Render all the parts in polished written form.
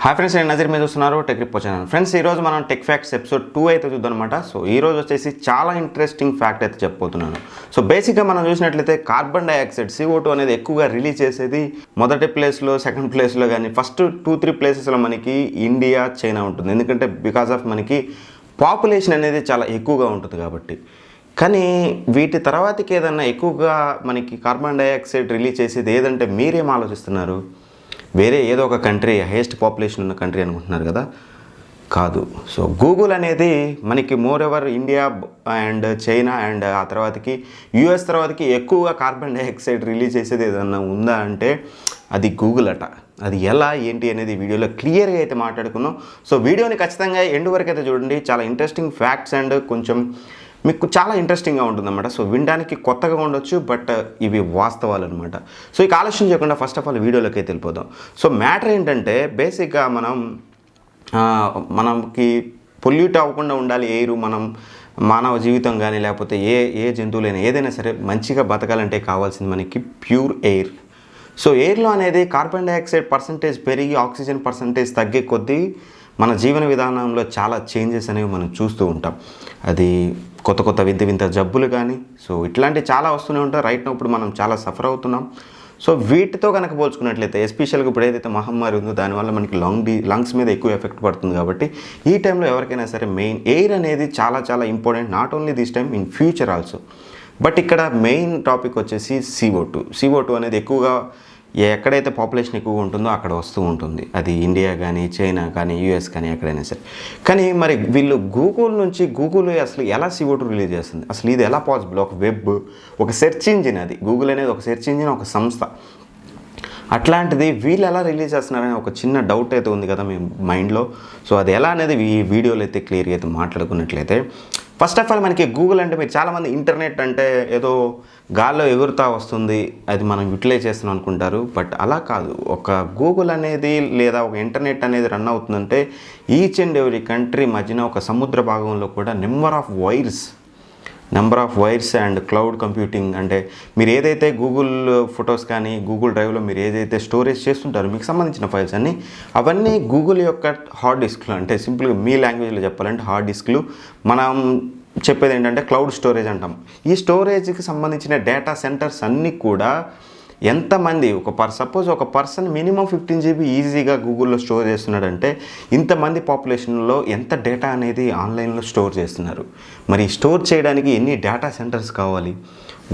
Hi friends, నేను నజీర్ మీద చూస్తున్నారు టెక్ రిపోర్ట్ ఛానల్. ఫ్రెండ్స్, ఈరోజు మనం టెక్ ఫ్యాక్ట్స్ ఎపిసోడ్ 2 అయితే చూద్దాం అనమాట. సో ఈరోజు వచ్చేసి చాలా ఇంట్రెస్టింగ్ ఫ్యాక్ట్ అయితే చెప్పబోతున్నాను. సో బేసిక్గా మనం చూసినట్లయితే కార్బన్ డైఆక్సైడ్ CO2 అనేది ఎక్కువగా రిలీజ్ చేసేది మొదటి ప్లేస్లో, సెకండ్ ప్లేస్లో కానీ ఫస్ట్ 2-3 ప్లేసెస్లో మనకి ఇండియా, చైనా ఉంటుంది. ఎందుకంటే బికాస్ ఆఫ్ మనకి పాపులేషన్ అనేది చాలా ఎక్కువగా ఉంటుంది కాబట్టి. కానీ వీటి తర్వాతకి ఏదన్నా ఎక్కువగా మనకి కార్బన్ డైఆక్సైడ్ రిలీజ్ చేసేది ఏదంటే మీరేం ఆలోచిస్తున్నారు? వేరే ఏదో ఒక కంట్రీ, హైయెస్ట్ పాపులేషన్ ఉన్న కంట్రీ అనుకుంటున్నారు కదా? కాదు. సో గూగుల్ అనేది మనకి more ever India and China and ఆ తర్వాతకి US తర్వాతకి ఎక్కువగా కార్బన్ డైఆక్సైడ్ రిలీజ్ చేసేది ఏదన్నా ఉందా అంటే అది గూగుల్ అట. అది ఎలా ఏంటి అనేది వీడియోలో క్లియర్గా అయితే మాట్లాడుకున్నాం. సో వీడియోని ఖచ్చితంగా ఎండ్ వరకు అయితే చూడండి. చాలా ఇంట్రెస్టింగ్ ఫ్యాక్ట్స్ అండ్ కొంచెం మీకు చాలా ఇంట్రెస్టింగ్గా ఉంటుందన్నమాట. సో వినడానికి కొత్తగా ఉండొచ్చు, బట్ ఇవి వాస్తవాలు అనమాట. సో ఇక ఆలస్యం చేయకుండా ఫస్ట్ ఆఫ్ ఆల్ వీడియోలోకి అయితే వెళ్ళిపోదాం. సో మ్యాటర్ ఏంటంటే బేసిక్గా మనకి పొల్యూట్ అవ్వకుండా ఉండాలి ఎయిర్. మనం మానవ జీవితం కానీ లేకపోతే ఏ జంతువులైనా ఏదైనా సరే మంచిగా బతకాలంటే కావాల్సింది మనకి ప్యూర్ ఎయిర్. సో ఎయిర్లో అనేది కార్బన్ డైఆక్సైడ్ పర్సంటేజ్ పెరిగి ఆక్సిజన్ పర్సంటేజ్ తగ్గే కొద్దీ మన జీవన విధానంలో చాలా చేంజెస్ అనేవి మనం చూస్తూ ఉంటాం. అది కొత్త వింత జబ్బులు కానీ సో ఇట్లాంటివి చాలా వస్తూనే ఉంటాయి. రైట్ నౌ ఇప్పుడు మనం చాలా సఫర్ అవుతున్నాం. సో వీటితో కనుక పోల్చుకున్నట్లయితే ఎస్పెషల్గా ఇప్పుడు ఏదైతే మహమ్మారి ఉందో దానివల్ల మనకి లంగ్స్ మీద ఎక్కువ ఎఫెక్ట్ పడుతుంది. కాబట్టి ఈ టైంలో ఎవరికైనా సరే మెయిన్ ఎయిర్ అనేది చాలా చాలా important, not only this time, in future also. But ఇక్కడ మెయిన్ టాపిక్ వచ్చేసి CO2 అనేది ఎక్కువగా ఎక్కడైతే పాపులేషన్ ఎక్కువగా ఉంటుందో అక్కడ వస్తూ ఉంటుంది. అది ఇండియా కానీ చైనా కానీ US కానీ ఎక్కడైనా సరే. కానీ మరి వీళ్ళు గూగుల్ అసలు ఎలా CO2 రిలీజ్ చేస్తుంది? అసలు ఇది ఎలా పాసిబుల్? ఒక వెబ్, ఒక సెర్చ్ ఇంజిన్. అది గూగుల్ అనేది ఒక సెర్చ్ ఇంజిన్, ఒక సంస్థ. అట్లాంటిది వీళ్ళు ఎలా రిలీజ్ చేస్తున్నారని ఒక చిన్న డౌట్ అయితే ఉంది కదా మీ మైండ్లో. సో అది ఎలా అనేది ఈ వీడియోలో అయితే క్లియర్గా అయితే మాట్లాడుకున్నట్లయితే, ఫస్ట్ ఆఫ్ ఆల్ మనకి గూగుల్ అంటే మీరు చాలామంది ఇంటర్నెట్ అంటే ఏదో గాల్లో ఎగురుతా వస్తుంది, అది మనం యూటిలైజ్ చేస్తున్నాం అనుకుంటారు. బట్ అలా కాదు. ఒక గూగుల్ అనేది లేదా ఒక ఇంటర్నెట్ అనేది రన్ అవుతుందంటే ఈచ్ అండ్ ఎవ్రీ కంట్రీ మధ్యన ఒక సముద్ర భాగంలో కూడా number of wires and cloud computing. అంటే మీరు ఏదైతే గూగుల్ ఫొటోస్ కానీ గూగుల్ డ్రైవ్లో మీరు ఏదైతే స్టోరేజ్ చేస్తుంటారో మీకు సంబంధించిన ఫైల్స్ అవన్నీ గూగుల్ యొక్క హార్డ్ డిస్క్లు. అంటే సింపుల్గా మీ లాంగ్వేజ్లో చెప్పాలంటే హార్డ్ డిస్క్లు. మనం చెప్పేది ఏంటంటే క్లౌడ్ స్టోరేజ్ అంటాం. ఈ స్టోరేజ్కి సంబంధించిన డేటా సెంటర్స్ అన్నీ కూడా ఎంతమంది సపోజ్ ఒక పర్సన్ మినిమం 15 GB ఈజీగా గూగుల్లో స్టోర్ చేస్తున్నాడంటే ఇంతమంది పాపులేషన్లో ఎంత డేటా అనేది ఆన్లైన్లో స్టోర్ చేస్తున్నారు. మరి స్టోర్ చేయడానికి ఎన్ని డేటా సెంటర్స్ కావాలి,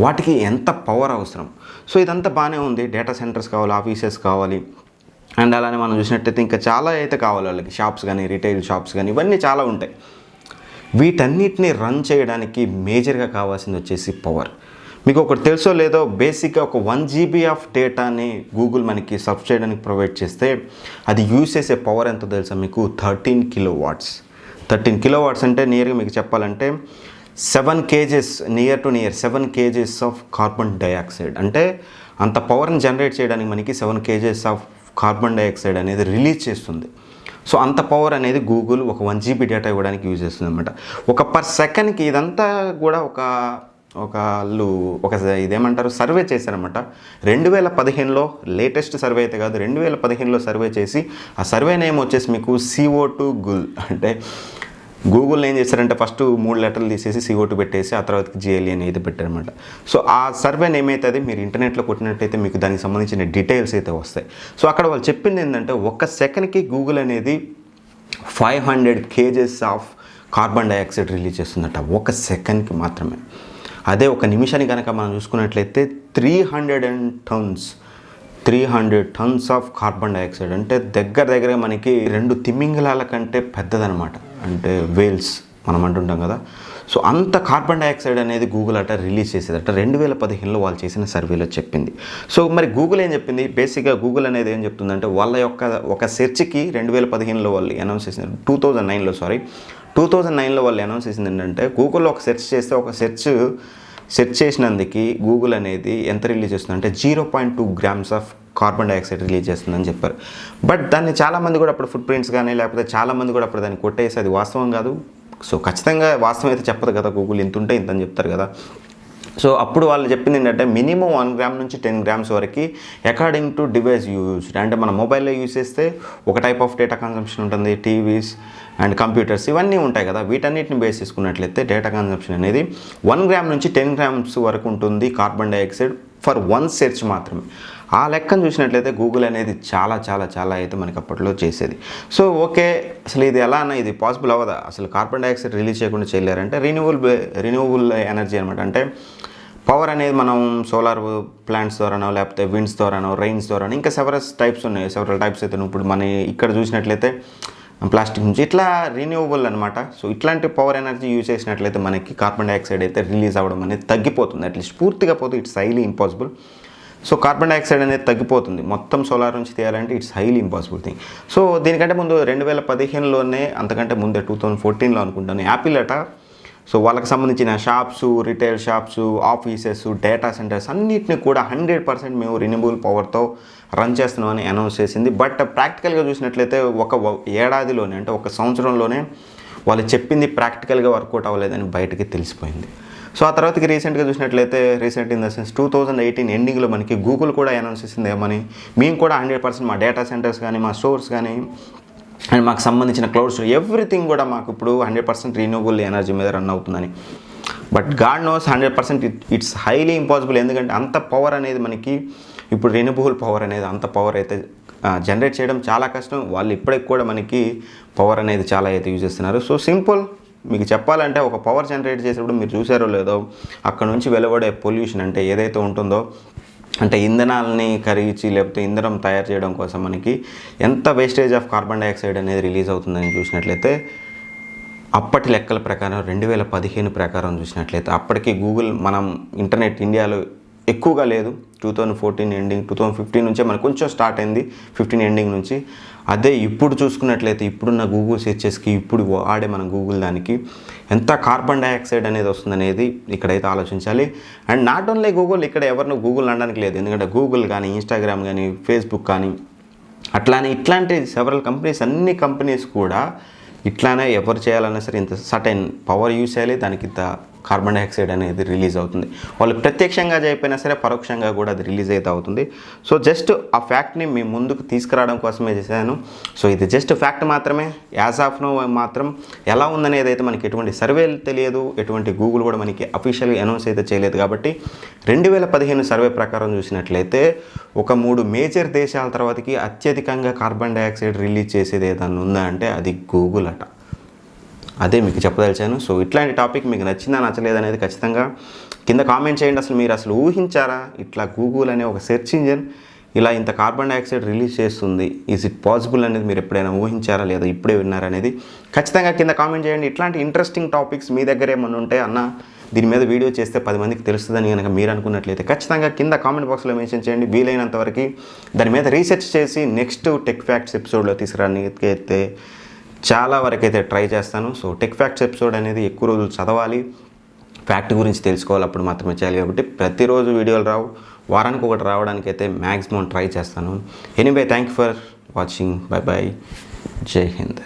వాటికి ఎంత పవర్ అవసరం? సో ఇదంతా బాగానే ఉంది. డేటా సెంటర్స్ కావాలి, ఆఫీసెస్ కావాలి, అండ్ అలానే మనం చూసినట్టయితే ఇంకా చాలా అయితే కావాలి వాళ్ళకి. షాప్స్ కానీ, రిటైల్ షాప్స్ కానీ, ఇవన్నీ చాలా ఉంటాయి. వీటన్నిటిని రన్ చేయడానికి మేజర్గా కావాల్సింది వచ్చేసి పవర్. మీకు ఒకటి తెలుసో లేదో, బేసిక్గా ఒక 1 GB ఆఫ్ డేటాని గూగుల్ మనకి సర్వ్ చేయడానికి ప్రొవైడ్ చేస్తే అది యూజ్ చేసే పవర్ ఎంతో తెలుసా మీకు? 13 కిలోవాట్స్. 13 కిలోవాట్స్ అంటే నియర్గా మీకు చెప్పాలంటే 7 kgs, near 7 kgs of carbon dioxide. అంటే అంత పవర్ని జనరేట్ చేయడానికి మనకి 7 kgs ఆఫ్ కార్బన్ డైఆక్సైడ్ అనేది రిలీజ్ చేస్తుంది. సో అంత పవర్ అనేది గూగుల్ ఒక 1 GB డేటా ఇవ్వడానికి యూజ్ చేస్తుంది అనమాట. ఒక పర్ సెకండ్కి ఇదంతా కూడా ఒక ఇదేమంటారు సర్వే చేశారనమాట. 2015లో లేటెస్ట్ సర్వే అయితే కాదు, 2015లో సర్వే చేసి ఆ సర్వే నేమ్ వచ్చేసి మీకు CO2 గుల్. అంటే గూగుల్ ఏం చేశారంటే ఫస్ట్ 3 లెటర్లు తీసేసి CO2 పెట్టేసి ఆ తర్వాత GLE అనేది పెట్టారనమాట. సో ఆ సర్వే నేమ్ అయితే అది మీరు ఇంటర్నెట్లో కొట్టినట్టయితే మీకు దానికి సంబంధించిన డీటెయిల్స్ అయితే వస్తాయి. సో అక్కడ వాళ్ళు చెప్పింది ఏంటంటే ఒక సెకండ్కి గూగుల్ అనేది 500 kgs of carbon dioxide release చేస్తుందట, ఒక సెకండ్కి మాత్రమే. అదే ఒక నిమిషానికి కనుక మనం చూసుకున్నట్లయితే 300 tons ఆఫ్ కార్బన్ డైఆక్సైడ్. అంటే దగ్గర మనకి 2 తిమింగలాల కంటే పెద్దదనమాట. అంటే వేల్స్ మనం అంటుంటాం కదా. సో అంత కార్బన్ డైఆక్సైడ్ అనేది గూగుల్ అట రిలీజ్ చేసేదట 2015లో వాళ్ళు చేసిన సర్వేలో చెప్పింది. సో మరి గూగుల్ ఏం చెప్పింది? బేసిక్గా గూగుల్ అనేది ఏం చెప్తుందంటే వాళ్ళ యొక్క ఒక సెర్చ్కి 2015లో వాళ్ళు అనౌన్స్ చేసినారు. 2009లో వాళ్ళు అనౌన్స్ చేసింది ఏంటంటే గూగుల్లో ఒక సెర్చ్ చేస్తే ఒక సెర్చ్ చేసినందుకు గూగుల్ అనేది ఎంత రిలీజ్ చేస్తుంది అంటే 0.2 grams of carbon dioxide release చేస్తుందని చెప్పారు. బట్ దాన్ని చాలామంది కూడా అప్పుడు ఫుట్ ప్రింట్స్ కానీ లేకపోతే చాలామంది కూడా అప్పుడు దాన్ని కొట్టేసి అది వాస్తవం కాదు. సో ఖచ్చితంగా వాస్తవం అయితే చెప్పదు కదా గూగుల్, ఇంత ఉంటే ఇంత అని చెప్తారు కదా. సో అప్పుడు వాళ్ళు చెప్పింది ఏంటంటే మినిమం 1 గ్రామ్ నుంచి 10 గ్రామ్స్ వరకు అకార్డింగ్ టు డివైస్ యూజ్. అంటే మన మొబైల్లో యూజ్ చేస్తే ఒక టైప్ ఆఫ్ డేటా కన్సంప్షన్ ఉంటుంది, టీవీస్ అండ్ కంప్యూటర్స్ ఇవన్నీ ఉంటాయి కదా, వీటన్నిటిని బేస్ చేసుకున్నట్లయితే డేటా కన్సంప్షన్ అనేది 1 గ్రామ్ నుంచి 10 గ్రామ్స్ వరకు ఉంటుంది కార్బన్ డైఆక్సైడ్ ఫర్ 1 సెర్చ్ మాత్రమే. ఆ లెక్కను చూసినట్లయితే గూగుల్ అనేది చాలా చాలా చాలా అయితే మనకి అప్పట్లో చేసేది. సో ఓకే, అసలు ఇది ఎలా అన్న ఇది పాసిబుల్ అవ్వదా, అసలు కార్బన్ డైఆక్సైడ్ రిలీజ్ చేయకుండా చేయలేరంటే రిన్యూవబుల్ ఎనర్జీ అనమాట. అంటే పవర్ అనేది మనం సోలార్ ప్లాంట్స్ ద్వారానో లేకపోతే విండ్స్ ద్వారానో రెయిన్స్ ద్వారానో ఇంకా సెవరల్ టైప్స్ అయితే ఇప్పుడు మన ఇక్కడ చూసినట్లయితే ప్లాస్టిక్ నుంచి ఇట్లా రిన్యూవబుల్ అనమాట. సో ఇట్లాంటి పవర్ ఎనర్జీ యూజ్ చేసినట్లయితే మనకి కార్బన్ డైఆక్సైడ్ అయితే రిలీజ్ అవ్వడం అనేది తగ్గిపోతుంది. అట్లీస్ట్ పూర్తిగా పోతే it's highly impossible. So carbon dioxide అనేది తగ్గిపోతుంది మొత్తం సోలార్ నుంచి తీయాలంటే it's highly impossible thing. So దీనికంటే ముందు 2015లోనే, అంతకంటే ముందే 2014లో అనుకుంటాను, యాపిల్ అట సో వాళ్ళకి సంబంధించిన shops, retail shops, offices, data centres అన్నిటిని కూడా 100% మేము రిన్యూవబుల్ పవర్తో రన్ చేస్తున్నామని అనౌన్స్ చేసింది. బట్ ప్రాక్టికల్గా చూసినట్లయితే ఒక ఏడాదిలోనే, అంటే ఒక సంవత్సరంలోనే వాళ్ళు చెప్పింది ప్రాక్టికల్గా వర్కౌట్ అవ్వలేదని బయటకి తెలిసిపోయింది. సో ఆ తర్వాతకి రీసెంట్గా చూసినట్లయితే, రీసెంట్ ఇన్ ద సెన్స్ 2018 ఎండింగ్లో మనకి గూగుల్ కూడా అనౌన్స్ చేసింది ఏమని, మేము కూడా 100% మా డేటా సెంటర్స్ కానీ మా స్టోర్స్ కానీ అండ్ మాకు సంబంధించిన క్లౌడ్స్ ఎవ్రీథింగ్ కూడా మాకు ఇప్పుడు 100% రిన్యూవబుల్ ఎనర్జీ మీద రన్ అవుతుందని. But God knows 100% it's highly impossible. ఎందుకంటే అంత పవర్ అనేది మనకి ఇప్పుడు రిన్యూవబుల్ పవర్ అనేది అంత పవర్ అయితే జనరేట్ చేయడం చాలా కష్టం. వాళ్ళు ఇప్పటికి కూడా మనకి పవర్ అనేది చాలా అయితే యూజ్ చేస్తున్నారు. సో సింపుల్ మీకు చెప్పాలంటే ఒక పవర్ జనరేట్ చేసేప్పుడు మీరు చూసారో లేదో అక్కడ నుంచి వెలువడే పొల్యూషన్ అంటే ఏదైతే ఉంటుందో, అంటే ఇంధనాలని కరిగించి లేకపోతే ఇంధనం తయారు చేయడం కోసం మనకి ఎంత వేస్టేజ్ ఆఫ్ కార్బన్ డైఆక్సైడ్ అనేది రిలీజ్ అవుతుందని చూసినట్లయితే అప్పటి లెక్కల ప్రకారం 2015 ప్రకారం చూసినట్లయితే అప్పటికి గూగుల్ మనం ఇంటర్నెట్ ఇండియాలో ఎక్కువగా లేదు. 2014 ఎండింగ్ 2015 నుంచే మనకు కొంచెం స్టార్ట్ అయింది, 15 ఎండింగ్ నుంచి. అదే ఇప్పుడు చూసుకున్నట్లయితే ఇప్పుడున్న గూగుల్ సెర్చెస్కి ఇప్పుడు వాడే మన గూగుల్ దానికి ఎంత కార్బన్ డైఆక్సైడ్ అనేది వస్తుందనేది ఇక్కడైతే ఆలోచించాలి. అండ్ నాట్ ఓన్లీ గూగుల్, ఇక్కడ ఎవరినో గూగుల్ అనడానికి లేదు. ఎందుకంటే గూగుల్ కానీ, ఇన్స్టాగ్రామ్ కానీ, ఫేస్బుక్ కానీ అట్లానే ఇట్లాంటి సెవరల్ కంపెనీస్, అన్ని కంపెనీస్ కూడా ఇట్లానే ఎవరు చేయాలన్నా సరే ఇంత సర్టెన్ పవర్ యూజ్ చేయాలి, దానికి ఇంత కార్బన్ డైఆక్సైడ్ అనేది రిలీజ్ అవుతుంది. వాళ్ళు ప్రత్యక్షంగా చేయకపోయినా సరే పరోక్షంగా కూడా అది రిలీజ్ అయితే అవుతుంది. సో జస్ట్ ఆ ఫ్యాక్ట్ని మీ ముందుకు తీసుకురావడం కోసమే చేశాను. సో ఇది జస్ట్ ఫ్యాక్ట్ మాత్రమే. యాజ్ ఆఫ్ నో మాత్రం ఎలా ఉందనేది అయితే మనకి ఎటువంటి సర్వేలు తెలియదు, ఎటువంటి గూగుల్ కూడా మనకి అఫీషియల్గా అనౌన్స్ అయితే చేయలేదు. కాబట్టి 2015 సర్వే ప్రకారం చూసినట్లయితే ఒక 3 మేజర్ దేశాల తర్వాతకి అత్యధికంగా కార్బన్ డైఆక్సైడ్ రిలీజ్ చేసేది ఏదన్నా ఉందా అంటే అది గూగుల్ అట. అదే మీకు చెప్పదలిచాను. సో ఇట్లాంటి టాపిక్ మీకు నచ్చిందా నచ్చలేదు అనేది ఖచ్చితంగా కింద కామెంట్ చేయండి. అసలు మీరు అసలు ఊహించారా ఇట్లా గూగుల్ అనే ఒక సెర్చ్ ఇంజిన్ ఇలా ఇంత కార్బన్ డైఆక్సైడ్ రిలీజ్ చేస్తుంది, ఈజ్ ఇట్ పాసిబుల్ అనేది మీరు ఎప్పుడైనా ఊహించారా లేదా ఇప్పుడే విన్నారా అనేది ఖచ్చితంగా కింద కామెంట్ చేయండి. ఇట్లాంటి ఇంట్రెస్టింగ్ టాపిక్స్ మీ దగ్గర ఏమన్నా ఉంటే అన్న దీని మీద వీడియో చేస్తే 10 మందికి తెలుస్తుందని కనుక మీరు అనుకున్నట్లయితే ఖచ్చితంగా కింద కామెంట్ బాక్స్లో మెన్షన్ చేయండి. వీలైనంత వరకు దాని మీద రీసెర్చ్ చేసి నెక్స్ట్ టెక్ ఫ్యాక్ట్స్ ఎపిసోడ్లో తీసుకురానికి అయితే చాలా వరకు అయితే ట్రై చేస్తాను. సో టెక్ ఫ్యాక్ట్స్ ఎపిసోడ్ అనేది ఎక్కువ రోజులు చదవాలి, ఫ్యాక్ట్ గురించి తెలుసుకోవాలి, అప్పుడు మాత్రమే చేయాలి. కాబట్టి ప్రతిరోజు వీడియోలు రావు, వారానికి ఒకటి రావడానికి అయితే మ్యాక్సిమం ట్రై చేస్తాను. Anyway thank you for watching. By by, జై హింద్.